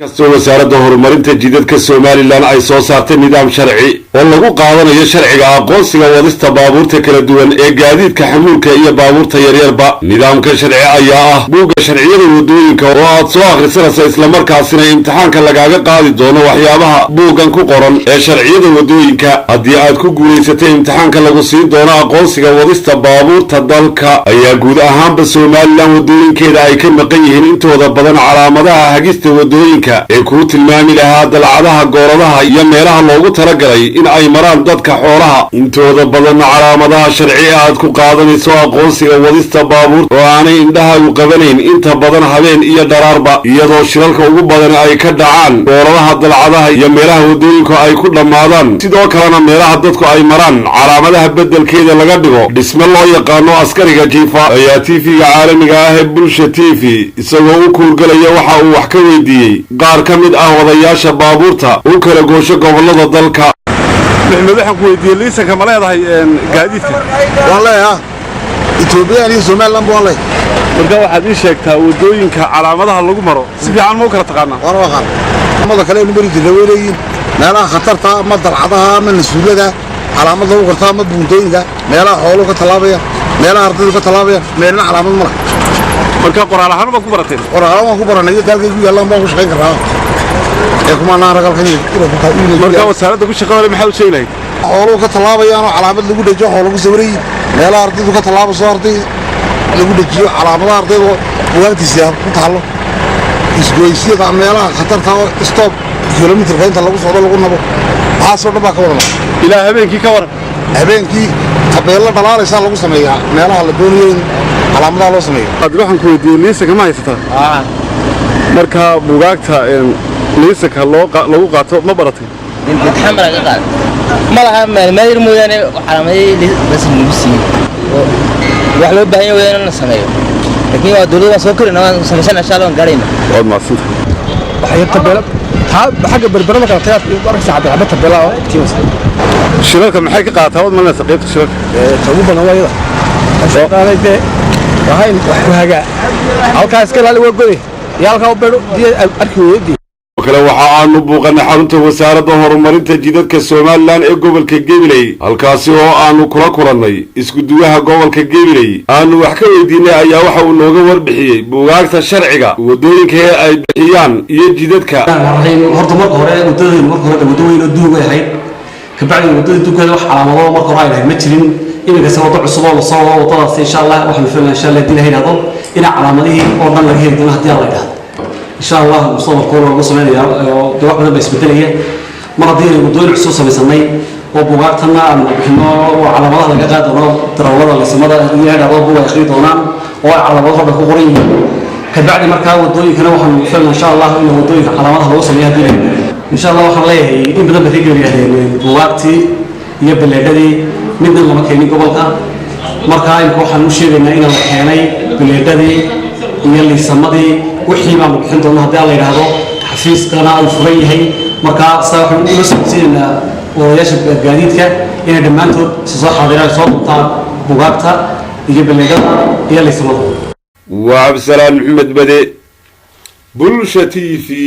kastoo wasaaradda horumarinta jidadka Somaliland ay soo saartay nidaam sharci oo lagu qaadanayo sharciga aqoonsiga wadista baabuurta kala duwan ee gaadiidka xamuulka iyo baabuurta yaryarba nidaamka sharci ayaa ah buugga sharciyada wadooyinka oo aad soo akhrisanayso isla markaasina imtixaanka lagaaga qaadi doono waxyaabaha buuggan ku qoran ee sharciyada wadooyinka haddii aad ku guulaysatay imtixaanka lagu siin doono aqoonsiga wadista baabuurta dalka ayaa guud ahaanba Somaliland wadooyinkeeda ay ka maqan yihiin intooda badan calaamadaha hagista wadooyinka ee ku tilmaami lahaa dalcadaha gooradaha iyo meelaha loogu talagalay in ay maraan dadka xoolaha intooda badan calaamadaha sharci aad ku qaadanayso aqoonsiga wadista baabuur oo aanay indhaha u qabanayn inta badan habeen iyo dharaarba iyadoo shilalka ugu badan ay ka dhacaan gooradaha dalcadaha iyo meelaha wadooyinku ay ku dhamaadaan sidoo kalena meelaha dadku ay maraan calaamadaha bedelkeeda laga dhigo dhisme loo yaqaano askariga jiifa ayaa TV-ga caalamiga ah ee Bulsha TV isagoo u kuurgalaya waxa uu wax ka weydiiyay qaar ka mid ah wadayaasha baabuurta u kala goosho gobolada dalka maxmed waxaan ku weydiiyay liisanka ma leedahay gaadiidka wallahi Itoobiya iyo Somaliland wallahi marka waxaad ii sheegtaa wadooyinka calaamadaha lagu maro si fiican ma kala taqaanaa calaamada kale inuu mari jiray weeyeen meelaha khatarta ama dalcadaha ama nasuulada calaamada lagu qortaa ama buuntooyinka meelaha xoolo ka talaabaya meelaha ardaydu ka talaabaya meelna calaamad ma laha marka qoraal ahaan ma ku barateen qoraal waan ku baranay dalka ku yaalan baan ku shaqeyn karaa ee kuma naaragal kan marka wasaaradda ku shaqeynay maxaa u sheegay xoolo ka talaabayaan oo calaamad lagu dhajiyo xoolo lagu sawiray meelaha ardaydu ka talaabayso arday lagu dhajiyo calaamadaha ardaydu buugaagtiisa ku taalo isgoysyada meelaha khatarta oo stop kilometer inta lagu socdo lagu nabo waxa soo dhaba ka waran ilaa habeenkii ka waran habeenkii tabeelo dhalaalaysa lagu sameeyaa meelaha la doonayo calaamadaha loo sameeyo waxaan ku weydiiyay liisanka ma haysataa marka buugaagta liisanka lagu qaato ma baratay imtixaan laga qaado ma laha meel mooyane calaamaday liisan lagu siiyay wax loo baahan yahay in la sameeyo laakiin waa dawladda soo korina waan sameeysan insha Allah gaarayna waad maasanta waxay tabeelo xagga berberada kala tayaad iyo barka saacada tabeelo shirarka maxay ka qaataa wad malna saqeybta shirarka ugu badan wayada shaqaaleeyde waxay wax ku haga halkaas ka laali wagooday yaalka u beero arki weydii kale waxa aanu buuqanay xarunta wasaaradda horumarinta jidadka Somaliland ee gobolka Gabiley halkaasi oo aanu kula kulannay isku duwaha gobolka Gabiley aanu wax ka weydiinay ayaa waxa uu nooga warbixiyay buugaagta sharciga wadooyinka ay bixiyaan iyo jidadka horta marka hore wadooyin oo duug ahayd ka bacdi wadada duugada wax calaamado marka hore ay ma jirin iminka sababta cusub oo la soo wadadaas insha Allah waxaan filaynaa insha Allah dilahay hado ina calaamadihii oo dhan laga heli doono hadii la yiraahdo insha Allah mustaqbalka lagu sameeyo oo wax badan isbedelaya mar hadii ay wadooyin cusub samaysanay oo buugaagtana aan bixino oo calaamadaha laga qaadano darawalada liisamada iyo hado buu akhri doonaan oo calaamadaha ku qoran yihiin ka bacdi marka wadooyinkana waxaan filaynaa insha Allah in wadooyinka calaamadaha lagu sameeyo hadii إن شاء الله وحنا ليه إن بدنا بتيجي بوقتي يبلغني مدة لما كاني قبلها مركاي بروح نمشي لنا إلى مكاني بلغني يلي سمدي وحي ما بحنت الله هذا الله يرهبه حفيز قناة الفري هي مركا صاحب مسؤولين ويشب جديد كه إن دمانته صح هذا صوت تاع بوقتها يبلغنا يلي سمده وعبد السلام محمد بدي بلشتي في